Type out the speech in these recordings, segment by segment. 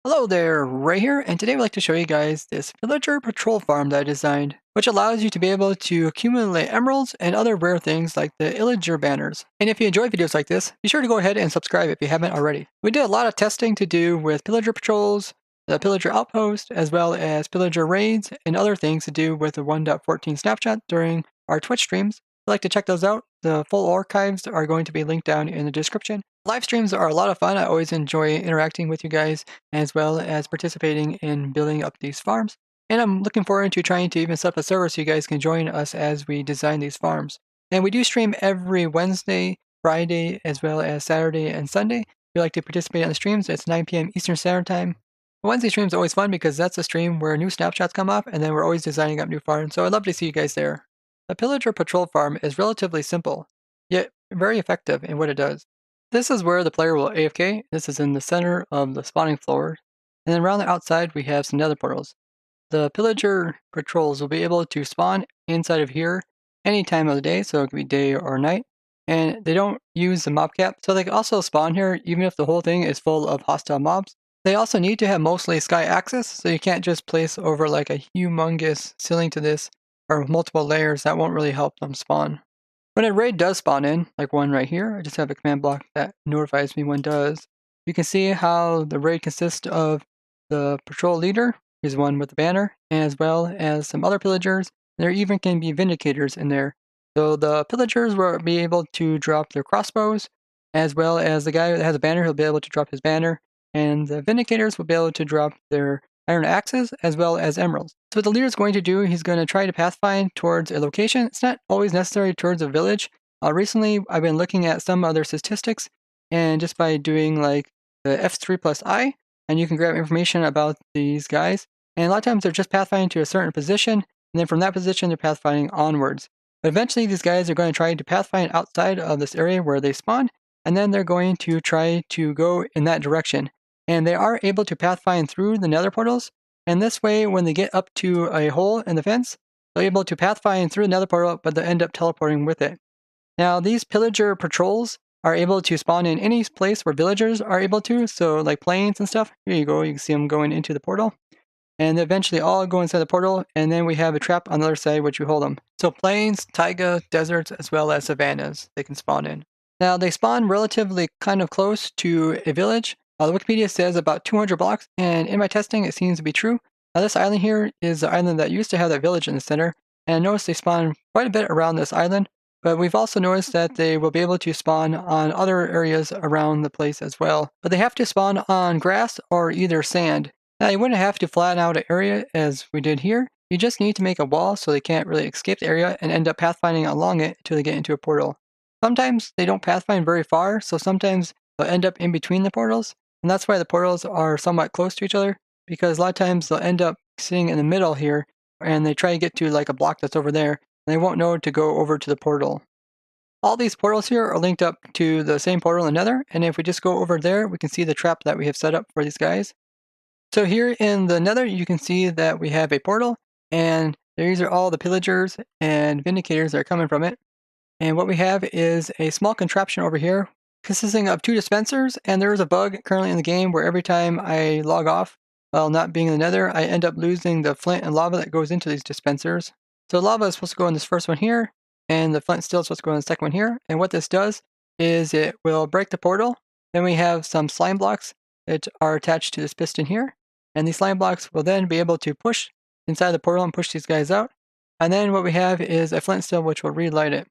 Hello there, Ray here, and today I'd like to show you guys this villager patrol farm that I designed, which allows you to be able to accumulate emeralds and other rare things like the illager banners. And if you enjoy videos like this, be sure to go ahead and subscribe if you haven't already. We did a lot of testing to do with pillager patrols, the pillager outpost, as well as pillager raids, and other things to do with the 1.14 snapshot during our Twitch streams. If you'd like to check those out, the full archives are going to be linked down in the description. Live streams are a lot of fun. I always enjoy interacting with you guys as well as participating in building up these farms. And I'm looking forward to trying to even set up a server so you guys can join us as we design these farms. And we do stream every Wednesday, Friday, as well as Saturday and Sunday. If you'd like to participate on the streams, it's 9 p.m. Eastern Standard Time. The Wednesday stream is always fun because that's a stream where new snapshots come up and then we're always designing up new farms. So I'd love to see you guys there. The pillager patrol farm is relatively simple, yet very effective in what it does. This is where the player will AFK. This is in the center of the spawning floor. And then around the outside, we have some nether portals. The pillager patrols will be able to spawn inside of here any time of the day, so it could be day or night. And they don't use the mob cap, so they can also spawn here even if the whole thing is full of hostile mobs. They also need to have mostly sky access, so you can't just place over like a humongous ceiling to this or multiple layers. That won't really help them spawn. When a raid does spawn in, like one right here, I just have a command block that notifies me when it does. You can see how the raid consists of the patrol leader, who's the one with the banner, as well as some other pillagers. There even can be vindicators in there. So the pillagers will be able to drop their crossbows, as well as the guy that has a banner, he'll be able to drop his banner, and the vindicators will be able to drop their iron axes as well as emeralds. So what the leader is going to do, he's going to try to pathfind towards a location. It's not always necessary towards a village. Recently, I've been looking at some other statistics, and just by doing like the F3 plus I, and you can grab information about these guys. And a lot of times they're just pathfinding to a certain position, and then from that position they're pathfinding onwards. But eventually these guys are going to try to pathfind outside of this area where they spawn, and then they're going to try to go in that direction. And they are able to pathfind through the nether portals, and this way when they get up to a hole in the fence, they're able to pathfind through the nether portal, but they'll end up teleporting with it. Now these pillager patrols are able to spawn in any place where villagers are able to, so like plains and stuff. Here you go, you can see them going into the portal. And eventually all go inside the portal, and then we have a trap on the other side which we hold them. So plains, taiga, deserts, as well as savannas they can spawn in. Now they spawn relatively kind of close to a village. The Wikipedia says about 200 blocks, and in my testing it seems to be true. Now this island here is the island that used to have that village in the center, and notice they spawn quite a bit around this island, but we've also noticed that they will be able to spawn on other areas around the place as well. But they have to spawn on grass or either sand. Now you wouldn't have to flatten out an area as we did here. You just need to make a wall so they can't really escape the area and end up pathfinding along it until they get into a portal. Sometimes they don't pathfind very far, so sometimes they'll end up in between the portals. And that's why the portals are somewhat close to each other, because a lot of times they'll end up sitting in the middle here, and they try to get to like a block that's over there, and they won't know to go over to the portal. All these portals here are linked up to the same portal in Nether, and if we just go over there, we can see the trap that we have set up for these guys. So here in the Nether, you can see that we have a portal, and these are all the pillagers and vindicators that are coming from it. And what we have is a small contraption over here consisting of 2 dispensers, and there is a bug currently in the game where every time I log off, while not being in the Nether, I end up losing the flint and lava that goes into these dispensers. So lava is supposed to go in this first one here, and the flint still is supposed to go in the second one here. And what this does is it will break the portal. Then we have some slime blocks that are attached to this piston here, and these slime blocks will then be able to push inside the portal and push these guys out. And then what we have is a flint still which will relight it.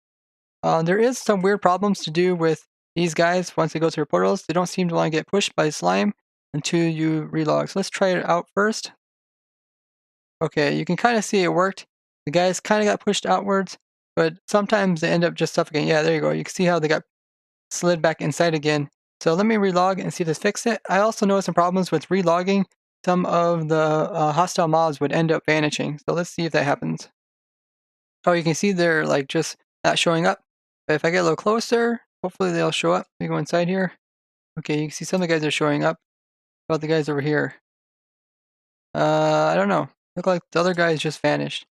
There is some weird problems to do with these guys once they go through portals. They don't seem to want to get pushed by slime until you relog. So let's try it out first. Okay, you can kind of see it worked. The guys kind of got pushed outwards, but sometimes they end up just suffocating. Yeah, there you go. You can see how they got slid back inside again. So let me relog and see if this fixed it. I also noticed some problems with relogging. Some of the hostile mobs would end up vanishing. So let's see if that happens. Oh, you can see they're like just not showing up. But if I get a little closer, hopefully they'll show up. Let me go inside here. Okay, you can see some of the guys are showing up. How about the guys over here? I don't know. Look like the other guys just vanished.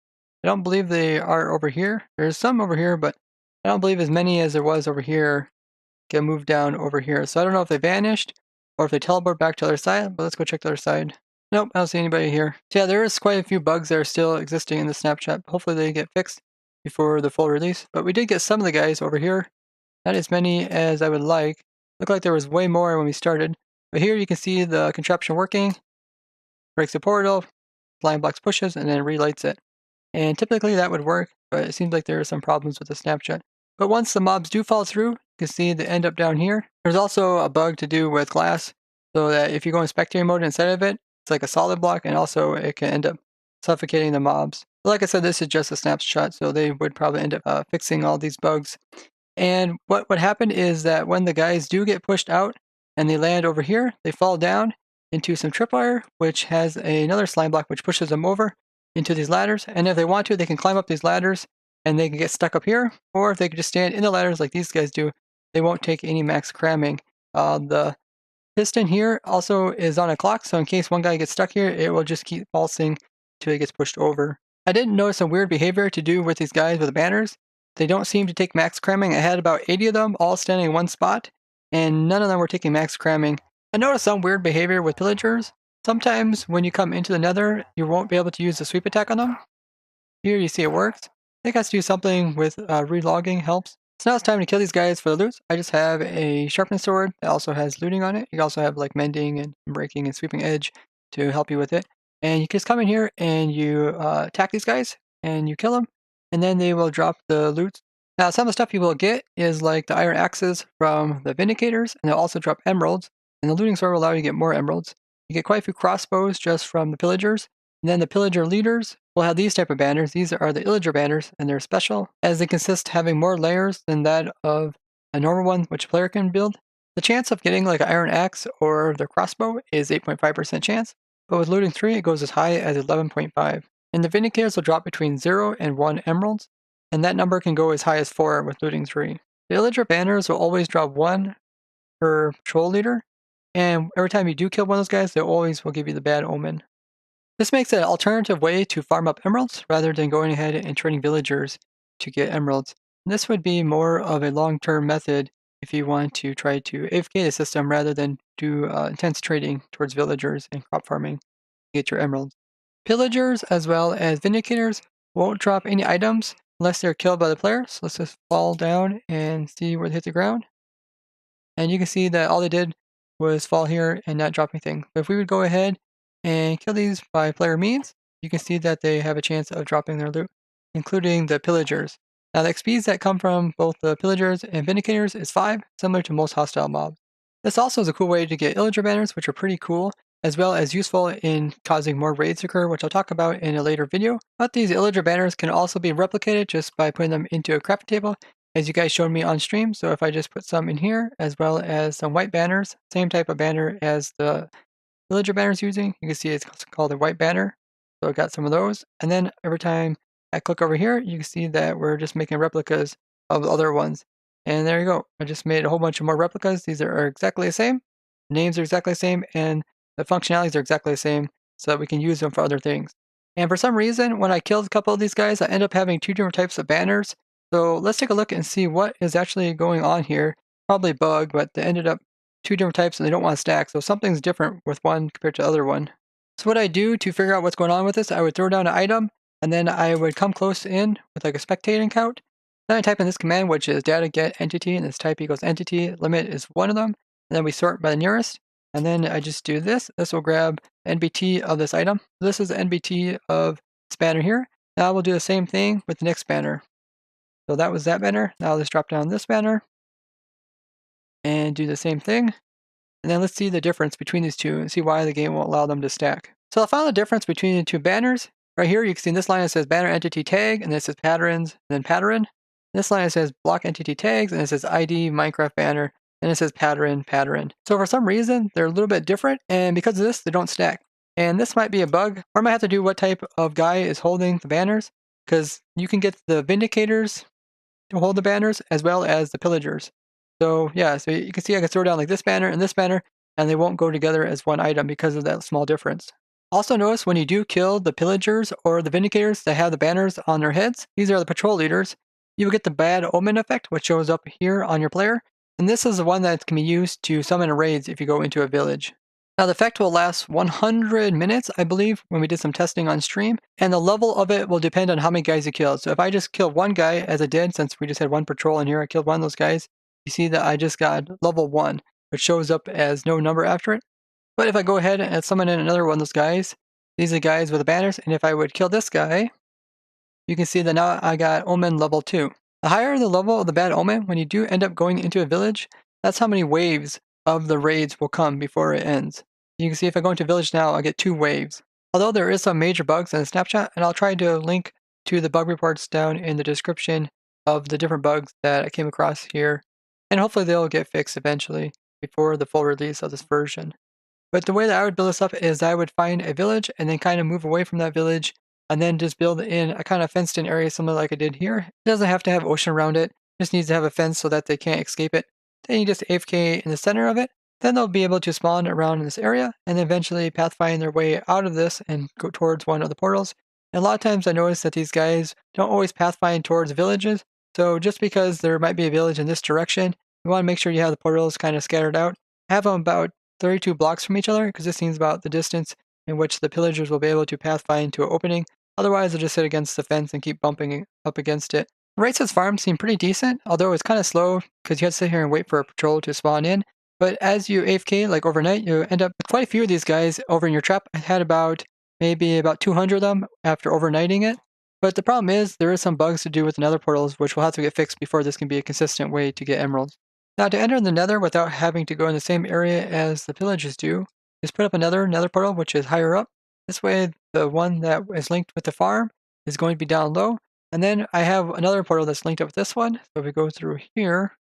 I don't believe they are over here. There's some over here, but I don't believe as many as there was over here get moved down over here. So I don't know if they vanished or if they teleport back to the other side, but let's go check the other side. Nope, I don't see anybody here. So yeah, there is quite a few bugs that are still existing in the Snapshot. Hopefully they get fixed before the full release. But we did get some of the guys over here. Not as many as I would like. Looked like there was way more when we started. But here you can see the contraption working. Breaks the portal, flying blocks pushes, and then relights it. And typically that would work, but it seems like there are some problems with the Snapshot. But once the mobs do fall through, you can see they end up down here. There's also a bug to do with glass, so that if you go in spectator mode instead of it, it's like a solid block, and also it can end up suffocating the mobs. But like I said, this is just a Snapshot, so they would probably end up fixing all these bugs. And what would happen is that when the guys do get pushed out and they land over here, they fall down into some tripwire, which has another slime block which pushes them over into these ladders. And if they want to, they can climb up these ladders and they can get stuck up here. Or if they could just stand in the ladders like these guys do, they won't take any max cramming. The piston here also is on a clock, so in case one guy gets stuck here, it will just keep pulsing until he gets pushed over. I didn't notice some weird behavior to do with these guys with the banners. They don't seem to take max cramming. I had about 80 of them all standing in one spot, and none of them were taking max cramming. I noticed some weird behavior with pillagers. Sometimes when you come into the nether, you won't be able to use the sweep attack on them. Here you see it works. I think it has to do something with relogging helps. So now it's time to kill these guys for the loot. I just have a sharpened sword that also has looting on it. You also have like mending and breaking and sweeping edge to help you with it. And you just come in here and you attack these guys and you kill them. And then they will drop the loot. Now some of the stuff you will get is like the iron axes from the Vindicators. And they'll also drop emeralds. And the looting sword will allow you to get more emeralds. You get quite a few crossbows just from the pillagers. And then the pillager leaders will have these type of banners. These are the illager banners, and they're special, as they consist having more layers than that of a normal one, which a player can build. The chance of getting like an iron axe or the crossbow is 8.5% chance, but with looting 3 it goes as high as 11.5. And the Vindicators will drop between 0 and 1 emeralds, and that number can go as high as 4 with looting 3. The illager banners will always drop 1 per patrol leader, and every time you do kill one of those guys, they always will give you the bad omen. This makes it an alternative way to farm up emeralds rather than going ahead and training villagers to get emeralds. And this would be more of a long-term method if you want to try to AFK the system rather than do intense trading towards villagers and crop farming to get your emeralds. Pillagers as well as Vindicators won't drop any items unless they're killed by the player. So let's just fall down and see where they hit the ground. And you can see that all they did was fall here and not drop anything. But if we would go ahead and kill these by player means, you can see that they have a chance of dropping their loot, including the pillagers. Now the XPs that come from both the pillagers and vindicators is 5, similar to most hostile mobs. This also is a cool way to get illager banners, which are pretty cool, as well as useful in causing more raids to occur, which I'll talk about in a later video. But these illager banners can also be replicated just by putting them into a crafting table, as you guys showed me on stream. So if I just put some in here, as well as some white banners, same type of banner as the villager banner is using. You can see it's called a white banner. So I got some of those. And then every time I click over here, you can see that we're just making replicas of the other ones. And there you go. I just made a whole bunch of more replicas. These are exactly the same. Names are exactly the same. And the functionalities are exactly the same. So that we can use them for other things. And for some reason, when I killed a couple of these guys, I end up having 2 different types of banners. So let's take a look and see what is actually going on here. Probably bug, but they ended up 2 different types and they don't want to stack, so something's different with one compared to the other one. So what I do to figure out what's going on with this, I would throw down an item, and then I would come close in with like a spectating count. Then I type in this command, which is data get entity, and this type equals entity, limit is one of them, and then we sort by the nearest. And then I just do this. This will grab the NBT of this item. This is the NBT of this banner here. Now we'll do the same thing with the next banner. So that was that banner. Now let's drop down this banner and do the same thing. And then let's see the difference between these two and see why the game won't allow them to stack. So I found the difference between the two banners. Right here, you can see in this line it says banner entity tag, and then it says patterns, and then pattern. In this line it says block entity tags, and it says ID Minecraft banner, and it says pattern, pattern. So for some reason, they're a little bit different, and because of this, they don't stack. And this might be a bug, or I might have to do what type of guy is holding the banners, because you can get the Vindicators to hold the banners as well as the pillagers. So yeah, so you can see I can throw down like this banner, and they won't go together as one item because of that small difference. Also notice when you do kill the pillagers or the vindicators that have the banners on their heads, these are the patrol leaders, you will get the bad omen effect, which shows up here on your player. and this is the one that can be used to summon raids if you go into a village. Now the effect will last 100 minutes, I believe, when we did some testing on stream, and the level of it will depend on how many guys you kill. So if I just kill one guy, as I did, since we just had one patrol in here, I killed one of those guys, you see that I just got level 1, which shows up as no number after it. But if I go ahead and summon in another one of those guys, these are the guys with the banners, and if I would kill this guy, you can see that now I got Omen level 2. The higher the level of the bad Omen, when you do end up going into a village, that's how many waves of the raids will come before it ends. You can see if I go into a village now, I get 2 waves. Although there is some major bugs in the snapshot, and I'll try to link to the bug reports down in the description of the different bugs that I came across here, and hopefully they'll get fixed eventually before the full release of this version. But the way that I would build this up is I would find a village and then kind of move away from that village and then just build in a kind of fenced in area similar like I did here. It doesn't have to have ocean around it, just needs to have a fence so that they can't escape it. Then you just AFK in the center of it. Then they'll be able to spawn around in this area and eventually pathfind their way out of this and go towards one of the portals. And a lot of times I notice that these guys don't always pathfind towards villages. So just because there might be a village in this direction, you want to make sure you have the portals kind of scattered out. Have them about 32 blocks from each other, because this seems about the distance in which the pillagers will be able to pathfind to an opening. Otherwise, they'll just sit against the fence and keep bumping up against it. Wright's farm seemed pretty decent, although it's kind of slow because you have to sit here and wait for a patrol to spawn in. But as you AFK, like overnight, you end up with quite a few of these guys over in your trap. I had maybe about 200 of them after overnighting it. But the problem is, there is some bugs to do with the nether portals, which will have to get fixed before this can be a consistent way to get emeralds. Now, to enter the nether without having to go in the same area as the pillagers do, just put up another nether portal, which is higher up. This way, the one that is linked with the farm is going to be down low. And then I have another portal that's linked up with this one. So if we go through here,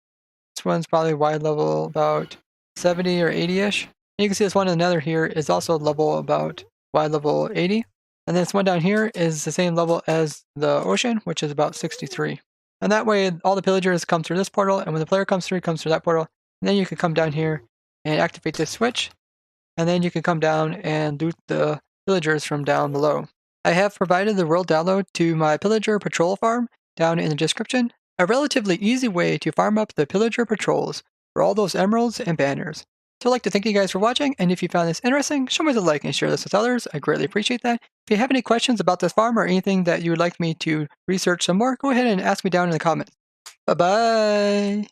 this one's probably wide level about 70 or 80-ish. You can see this one in the nether here is also level about wide level 80. And this one down here is the same level as the ocean, which is about 63. And that way, all the pillagers come through this portal, and when the player comes through, he comes through that portal. And then you can come down here and activate this switch, and then you can come down and loot the villagers from down below. I have provided the world download to my pillager patrol farm down in the description, a relatively easy way to farm up the pillager patrols for all those emeralds and banners. So I'd like to thank you guys for watching, and if you found this interesting, show me the like and share this with others. I greatly appreciate that. If you have any questions about this farm or anything that you would like me to research some more, go ahead and ask me down in the comments. Bye-bye!